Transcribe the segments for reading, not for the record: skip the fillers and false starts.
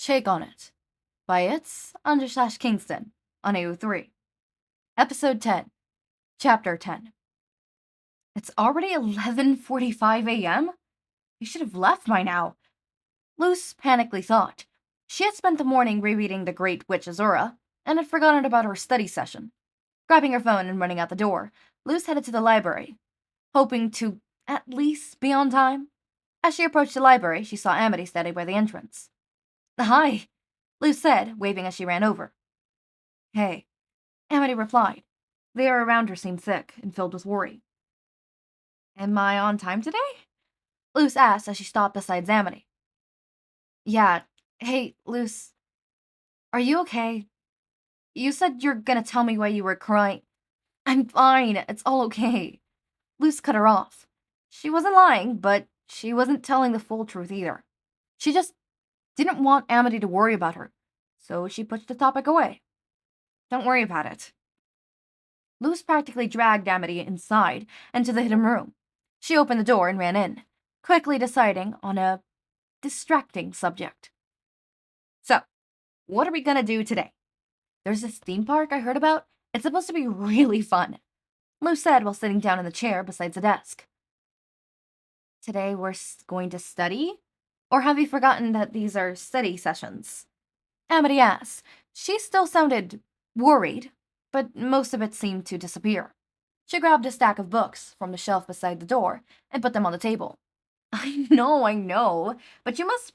Shake on It by It's_Kingston on AO3. Episode 10, Chapter 10. It's already 11:45 a.m.? We should have left by now, Luz panically thought. She had spent the morning rereading The Great Witch Azura, and had forgotten about her study session. Grabbing her phone and running out the door, Luz headed to the library, hoping to at least be on time. As she approached the library, she saw Amity standing by the entrance. "Hi," Luz said, waving as she ran over. "Hey," Amity replied. The air around her seemed thick and filled with worry. "Am I on time today?" Luz asked as she stopped beside Amity. "Yeah. Hey, Luz. Are you okay? You said you're gonna tell me why you were crying." "I'm fine. It's all okay." Luz cut her off. She wasn't lying, but she wasn't telling the full truth either. She just didn't want Amity to worry about her, so she pushed the topic away. "Don't worry about it." Luz practically dragged Amity inside and to the hidden room. She opened the door and ran in, quickly deciding on a distracting subject. "So, what are we gonna do today?" "There's this theme park I heard about. It's supposed to be really fun," Luz said while sitting down in the chair beside the desk. "Today we're going to study? Or have you forgotten that these are study sessions?" Amity asked. She still sounded worried, but most of it seemed to disappear. She grabbed a stack of books from the shelf beside the door and put them on the table. I know, but you must,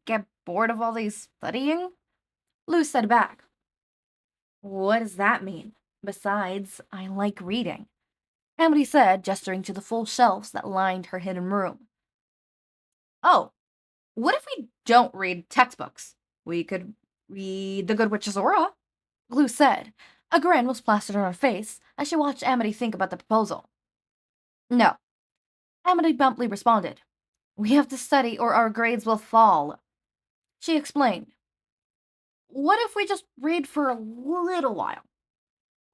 get bored of all these studying?" Luz said back. "What does that mean? Besides, I like reading," Amity said, gesturing to the full shelves that lined her hidden room. "Oh, what if we don't read textbooks? We could read The Good Witch Azura," Luz said. A grin was plastered on her face as she watched Amity think about the proposal. "No," Amity promptly responded. "We have to study or our grades will fall." She explained. "What if we just read for a little while?"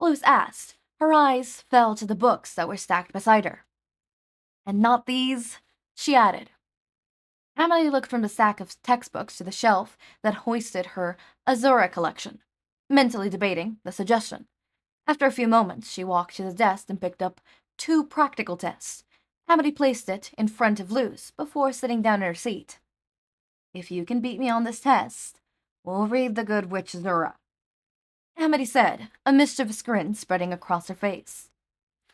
Luz asked. Her eyes fell to the books that were stacked beside her. "And not these," she added. Amity looked from the stack of textbooks to the shelf that hoisted her Azura collection, mentally debating the suggestion. After a few moments, she walked to the desk and picked up 2 practical tests. Amity placed it in front of Luz before sitting down in her seat. "If you can beat me on this test, we'll read The Good Witch Azura," Amity said, a mischievous grin spreading across her face.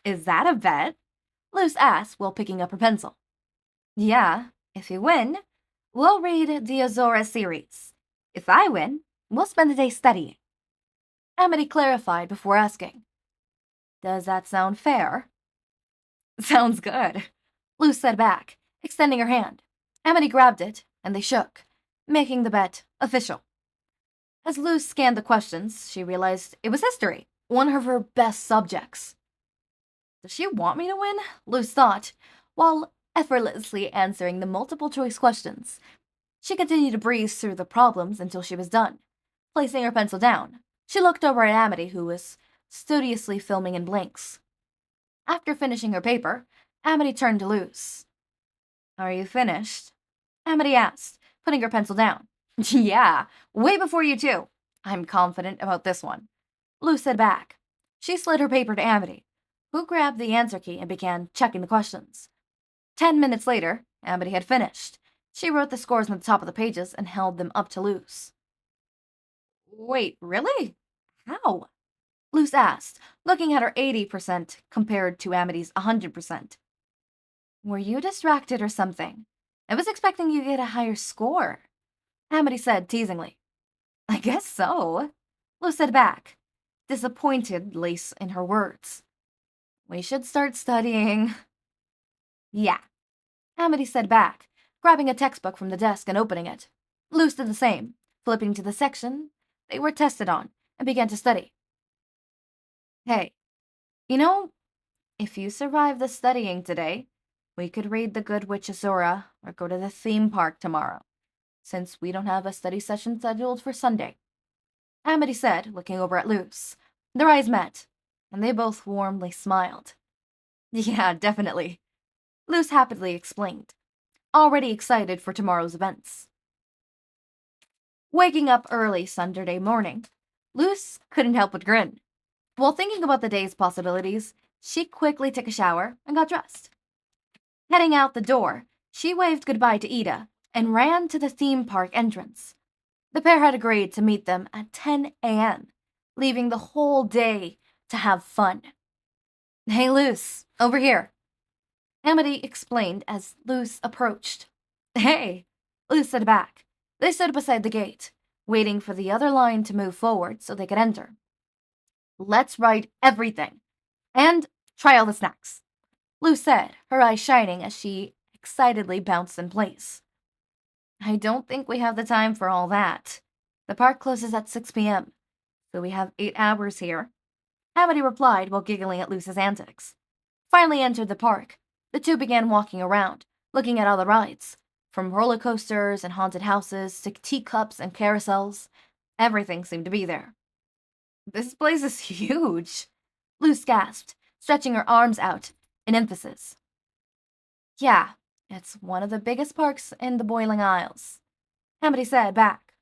"Is that a bet?" Luz asked while picking up her pencil. "Yeah, if you win, we'll read the Azura series. If I win, we'll spend the day studying," Amity clarified before asking. "Does that sound fair?" "Sounds good," Luz said back, extending her hand. Amity grabbed it, and they shook, making the bet official. As Luz scanned the questions, she realized it was history, one of her best subjects. Does she want me to win? Luz thought, while effortlessly answering the multiple-choice questions. She continued to breeze through the problems until she was done. Placing her pencil down, she looked over at Amity, who was studiously filming in blanks. After finishing her paper, Amity turned to Luz. "Are you finished?" Amity asked, putting her pencil down. "Yeah, way before you two. I'm confident about this one," Luz said back. She slid her paper to Amity, who grabbed the answer key and began checking the questions. 10 minutes later, Amity had finished. She wrote the scores on the top of the pages and held them up to Luz. "Wait, really? How?" Luz asked, looking at her 80% compared to Amity's 100%. "Were you distracted or something? I was expecting you to get a higher score," Amity said teasingly. "I guess so," Luz said back, disappointed lace in her words. "We should start studying." "Yeah," Amity said back, grabbing a textbook from the desk and opening it. Luz did the same, flipping to the section they were tested on, and began to study. "Hey, if you survive the studying today, we could read The Good Witch Azura or go to the theme park tomorrow, since we don't have a study session scheduled for Sunday," Amity said, looking over at Luz. Their eyes met, and they both warmly smiled. "Yeah, definitely," Luz happily explained, already excited for tomorrow's events. Waking up early Sunday morning, Luz couldn't help but grin. While thinking about the day's possibilities, she quickly took a shower and got dressed. Heading out the door, she waved goodbye to Eda and ran to the theme park entrance. The pair had agreed to meet them at 10 a.m., leaving the whole day to have fun. "Hey, Luz, over here," Amity explained as Luz approached. "Hey," Luz said back. They stood beside the gate, waiting for the other line to move forward so they could enter. "Let's ride everything, and try all the snacks," Luz said, her eyes shining as she excitedly bounced in place. "I don't think we have the time for all that. The park closes at 6 p.m., so we have 8 hours here," Amity replied while giggling at Luz's antics. Finally entered the park, the two began walking around, looking at all the rides. From roller coasters and haunted houses to teacups and carousels, everything seemed to be there. "This place is huge," Luz gasped, stretching her arms out in emphasis. "Yeah, it's one of the biggest parks in the Boiling Isles," Amity said back.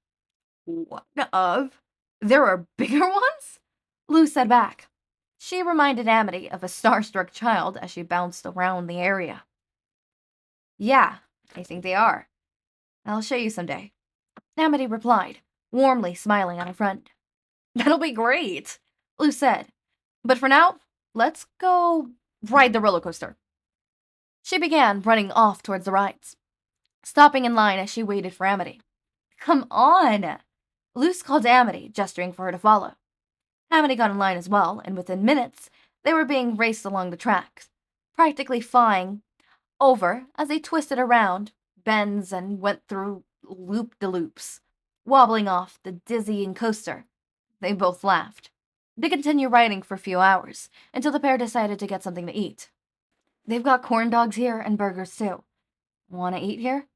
"What of? There are bigger ones?" Luz said back. She reminded Amity of a starstruck child as she bounced around the area. "Yeah, I think they are. I'll show you someday," Amity replied, warmly smiling at her friend. "That'll be great," Luz said. "But for now, let's go ride the roller coaster." She began running off towards the rides, stopping in line as she waited for Amity. "Come on!" Luz called to Amity, gesturing for her to follow. Amity got in line as well, and within minutes, they were being raced along the tracks, practically flying over as they twisted around bends and went through loop-de-loops, wobbling off the dizzying coaster. They both laughed. They continued riding for a few hours, until the pair decided to get something to eat. "They've got corn dogs here and burgers too. Want to eat here?"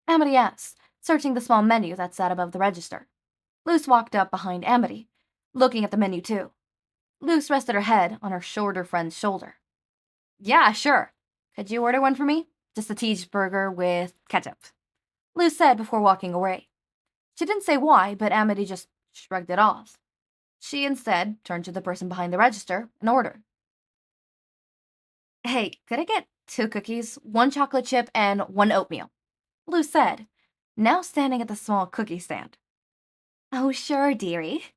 Amity asked, searching the small menu that sat above the register. Luz walked up behind Amity, looking at the menu too. Luz rested her head on her shorter friend's shoulder. "Yeah, sure. Could you order one for me? Just a cheeseburger with ketchup," Luz said before walking away. She didn't say why, but Amity just shrugged it off. She instead turned to the person behind the register and ordered. "Hey, could I get 2 cookies, 1 chocolate chip, and 1 oatmeal?" Luz said, now standing at the small cookie stand. "Oh, sure, dearie,"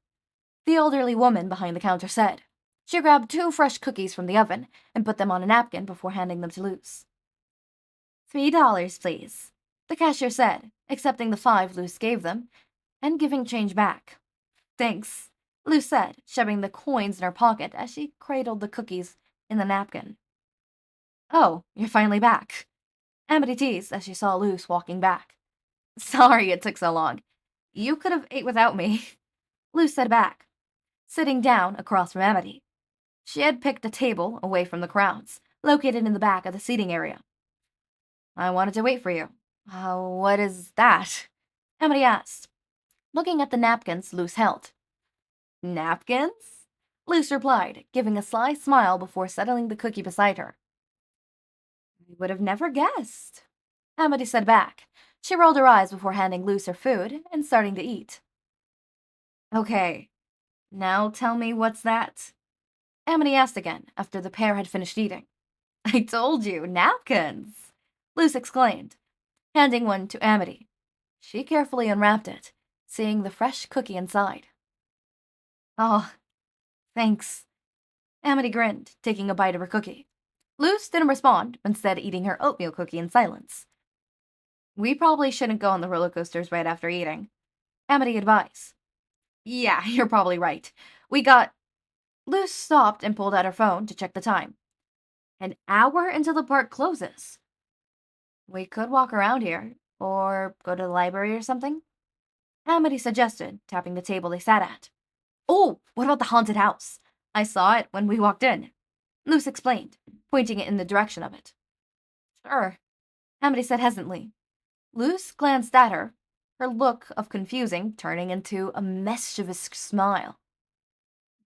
the elderly woman behind the counter said. She grabbed 2 fresh cookies from the oven and put them on a napkin before handing them to Luz. $3, please," the cashier said, accepting the 5 Luz gave them and giving change back. "Thanks," Luz said, shoving the coins in her pocket as she cradled the cookies in the napkin. "Oh, you're finally back," Amity teased as she saw Luz walking back. "Sorry it took so long. You could have ate without me," Luz said back, sitting down across from Amity. She had picked a table away from the crowds, located in the back of the seating area. "I wanted to wait for you. What is that?" Amity asked, looking at the napkins Luz held. "Napkins?" Luz replied, giving a sly smile before settling the cookie beside her. "I would have never guessed," Amity said back. She rolled her eyes before handing Luz her food and starting to eat. "Okay, now tell me what's that?" Amity asked again after the pair had finished eating. "I told you, napkins!" Luz exclaimed, handing one to Amity. She carefully unwrapped it, seeing the fresh cookie inside. "Oh, thanks." Amity grinned, taking a bite of her cookie. Luz didn't respond, instead eating her oatmeal cookie in silence. "We probably shouldn't go on the roller coasters right after eating," Amity advised. "Yeah, you're probably right. Luz stopped and pulled out her phone to check the time. "An hour until the park closes." "We could walk around here, or go to the library or something," Amity suggested, tapping the table they sat at. "Oh, what about the haunted house? I saw it when we walked in," Luz explained, pointing it in the direction of it. "Sure," Amity said hesitantly. Luz glanced at her, her look of confusing turning into a mischievous smile.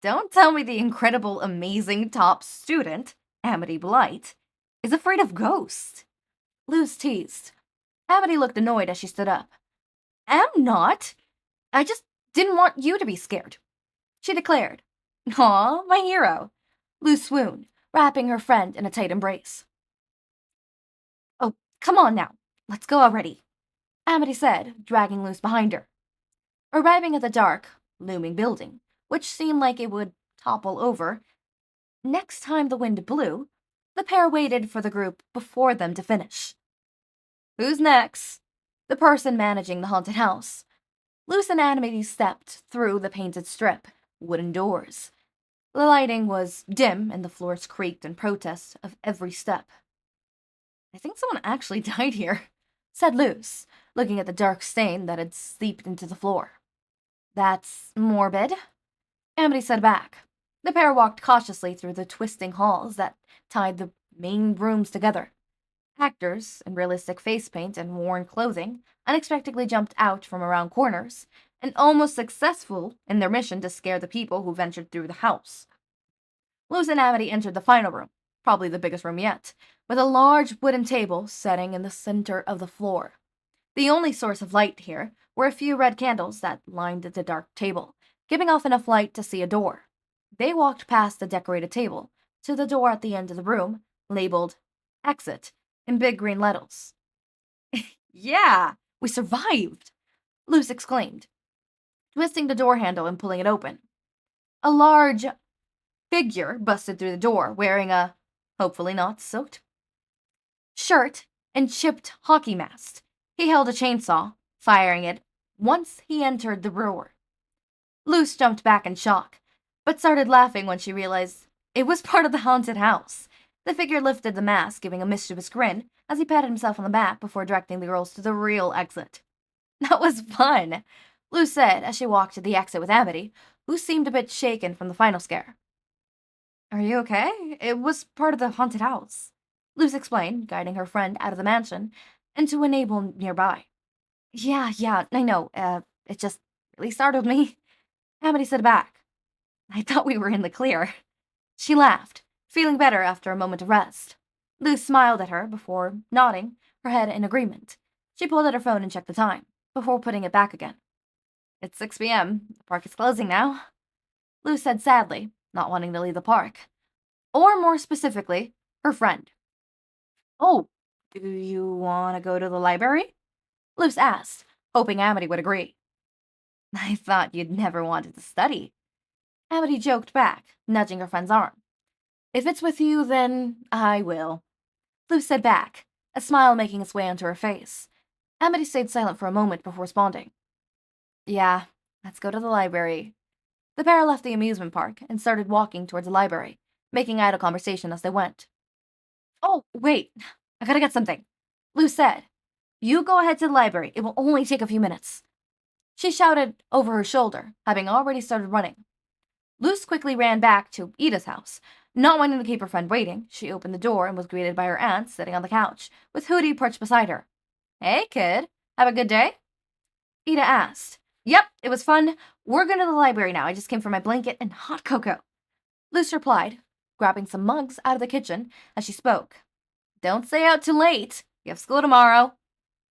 "Don't tell me the incredible, amazing top student, Amity Blight, is afraid of ghosts," Luz teased. Amity looked annoyed as she stood up. "Am not. I just didn't want you to be scared, she declared. Aw, my hero. Luz swooned, wrapping her friend in a tight embrace. Oh, come on now. Let's go already, Amity said, dragging Luz behind her. Arriving at the dark, looming building, which seemed like it would topple over, next time the wind blew, the pair waited for the group before them to finish. Who's next? The person managing the haunted house. Luz and Amity stepped through the painted strip, wooden doors. The lighting was dim and the floors creaked in protest of every step. I think someone actually died here, said Luz, looking at the dark stain that had seeped into the floor. That's morbid, Amity said back. The pair walked cautiously through the twisting halls that tied the main rooms together. Actors in realistic face paint and worn clothing unexpectedly jumped out from around corners, and almost successful in their mission to scare the people who ventured through the house. Luz and Amity entered the final room, probably the biggest room yet, with a large wooden table setting in the center of the floor. The only source of light here were a few red candles that lined the dark table, giving off enough light to see a door. They walked past the decorated table to the door at the end of the room, labeled Exit in big green letters. Yeah, we survived, Luz exclaimed, twisting the door handle and pulling it open. A large figure busted through the door, wearing a, hopefully not soaked, shirt and chipped hockey mask. He held a chainsaw, firing it once he entered the room. Luz jumped back in shock, but started laughing when she realized it was part of the haunted house. The figure lifted the mask, giving a mischievous grin as he patted himself on the back before directing the girls to the real exit. That was fun, Luz said as she walked to the exit with Amity, who seemed a bit shaken from the final scare. Are you okay? It was part of the haunted house, Luz explained, guiding her friend out of the mansion and to a neighbor nearby. Yeah, I know. It just really startled me, Amity said back. I thought we were in the clear. She laughed, feeling better after a moment of rest. Luz smiled at her before nodding her head in agreement. She pulled out her phone and checked the time, before putting it back again. It's 6 p.m. The park is closing now, Luz said sadly, not wanting to leave the park. Or more specifically, her friend. Oh, do you want to go to the library? Luz asked, hoping Amity would agree. I thought you'd never wanted to study, Amity joked back, nudging her friend's arm. If it's with you, then I will, Luz said back, a smile making its way onto her face. Amity stayed silent for a moment before responding. Yeah, let's go to the library. The pair left the amusement park and started walking towards the library, making idle conversation as they went. Oh, wait, I gotta get something, Luz said. You go ahead to the library. It will only take a few minutes. She shouted over her shoulder, having already started running. Luz quickly ran back to Eda's house. Not wanting to keep her friend waiting, she opened the door and was greeted by her aunt sitting on the couch, with Hooty perched beside her. Hey, kid. Have a good day? Eda asked. Yep, it was fun. We're going to the library now. I just came for my blanket and hot cocoa. Luz replied, grabbing some mugs out of the kitchen as she spoke. Don't stay out too late. You have school tomorrow.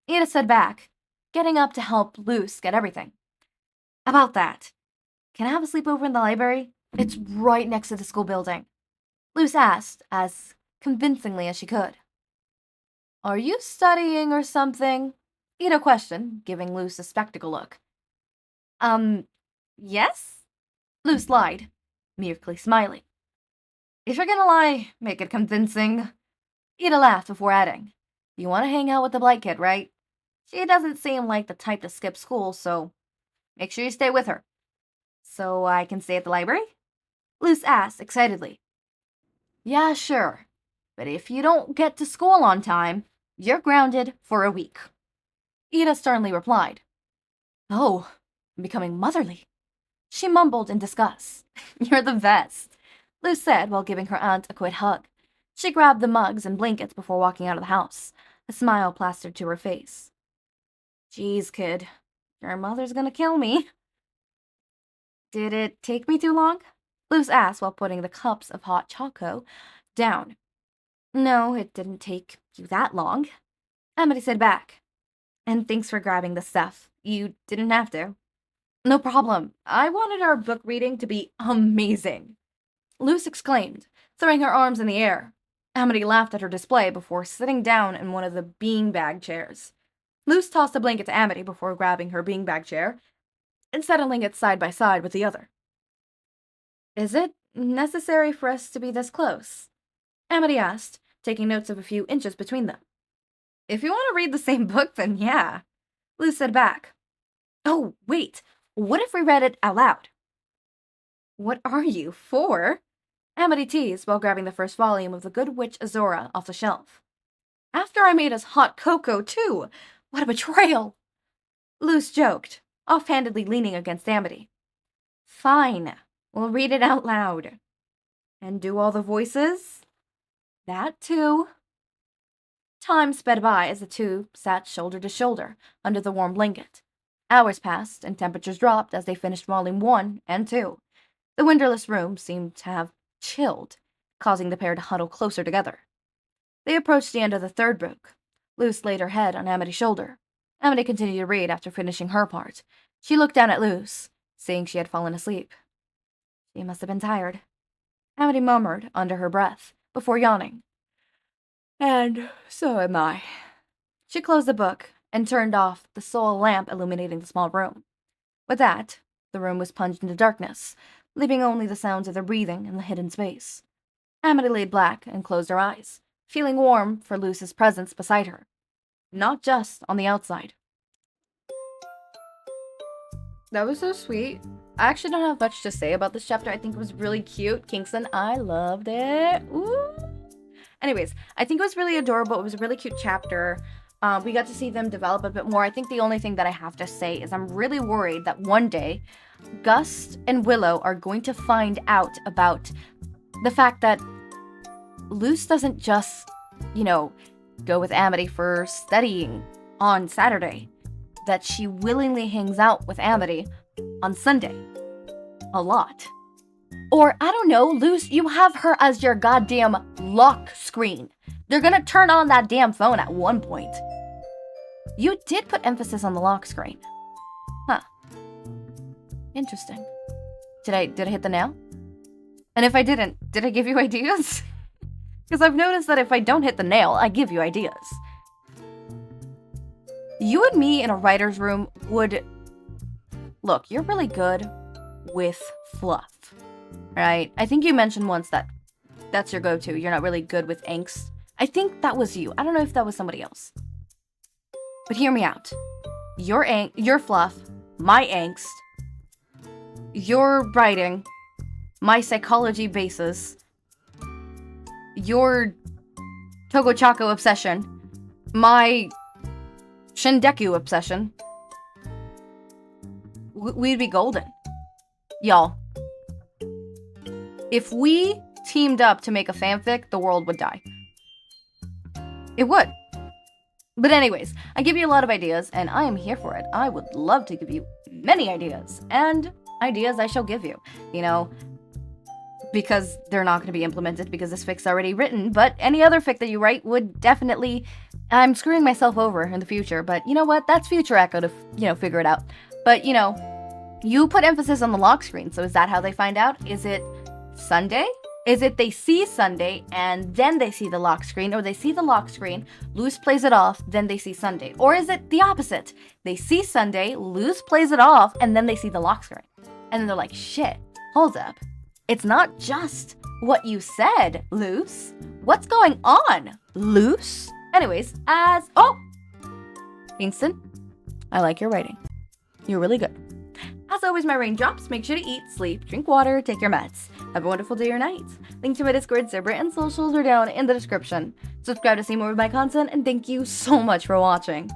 Eda said back, getting up to help Luz get everything. About that, can I have a sleepover in the library? It's right next to the school building, Luz asked, as convincingly as she could. Are you studying or something? Eda questioned, giving Luz a spectacle look. Yes? Luz lied, merely smiling. If you're gonna lie, make it convincing. Eda laughed before adding, you want to hang out with the Blight kid, right? She doesn't seem like the type to skip school, so make sure you stay with her. So I can stay at the library? Luz asked excitedly. Yeah, sure. But if you don't get to school on time, you're grounded for a week. Eda sternly replied. Oh, I'm becoming motherly. She mumbled in disgust. You're the best, Luz said while giving her aunt a quick hug. She grabbed the mugs and blankets before walking out of the house, a smile plastered to her face. Geez, kid, your mother's gonna kill me. Did it take me too long? Luz asked while putting the cups of hot choco down. No, it didn't take you that long, Amity said back. And thanks for grabbing the stuff. You didn't have to. No problem. I wanted our book reading to be amazing. Luz exclaimed, throwing her arms in the air. Amity laughed at her display before sitting down in one of the beanbag chairs. Luz tossed a blanket to Amity before grabbing her beanbag chair and settling it side by side with the other. Is it necessary for us to be this close? Amity asked, taking notes of a few inches between them. If you want to read the same book, then yeah. Luz said back. Oh, wait. What if we read it out loud? What are you, 4? Amity teased while grabbing the first volume of The Good Witch Azora off the shelf. After I made us hot cocoa, too! What a betrayal! Luz joked, offhandedly leaning against Amity. Fine, we'll read it out loud. And do all the voices? That too. Time sped by as the two sat shoulder to shoulder under the warm blanket. Hours passed, and temperatures dropped as they finished Volume 1 and 2. The windowless room seemed to have chilled, causing the pair to huddle closer together. They approached the end of the third book. Luz laid her head on Amity's shoulder. Amity continued to read after finishing her part. She looked down at Luz, seeing she had fallen asleep. She must have been tired. Amity murmured under her breath, before yawning. And so am I. She closed the book and turned off the sole lamp illuminating the small room. With that, the room was plunged into darkness, leaving only the sounds of their breathing in the hidden space. Amity laid back and closed her eyes, feeling warm for Luz's presence beside her. Not just on the outside. That was so sweet. I actually don't have much to say about this chapter. I think it was really cute. Kingston, I loved it. Ooh. Anyways, I think it was really adorable. It was a really cute chapter. We got to see them develop a bit more. I think the only thing that I have to say is I'm really worried that one day Gus and Willow are going to find out about the fact that Luz doesn't just, go with Amity for studying on Saturday. That she willingly hangs out with Amity on Sunday. A lot. Or, I don't know, Luz, you have her as your goddamn lock screen. They're gonna turn on that damn phone at one point. You did put emphasis on the lock screen. Huh. Interesting. Did I hit the nail? And if I didn't, did I give you ideas? Because I've noticed that if I don't hit the nail, I give you ideas. You and me in a writer's room would... Look, you're really good with fluff, right? I think you mentioned once that that's your go-to. You're not really good with angst. I think that was you. I don't know if that was somebody else. But hear me out. Your fluff, my angst, your writing, my psychology basis, your Togo Choco obsession, my Shindeku obsession. We'd be golden. Y'all. If we teamed up to make a fanfic, the world would die. It would. But anyways, I give you a lot of ideas, and I am here for it. I would love to give you many ideas, and ideas I shall give you. Because they're not going to be implemented because this fic's already written, but any other fic that you write would definitely... I'm screwing myself over in the future, but you know what? That's future Echo to, figure it out. But, you put emphasis on the lock screen, so is that how they find out? Is it Sunday? Is it they see Sunday, and then they see the lock screen, or they see the lock screen, Luz plays it off, then they see Sunday? Or is it the opposite? They see Sunday, Luz plays it off, and then they see the lock screen. And then they're like, shit, hold up. It's not just what you said, Luz. What's going on, Luz? Anyways, Kingston, I like your writing. You're really good. As always, my raindrops, make sure to eat, sleep, drink water, take your meds. Have a wonderful day or night. Link to my Discord server and socials are down in the description. Subscribe to see more of my content, and thank you so much for watching.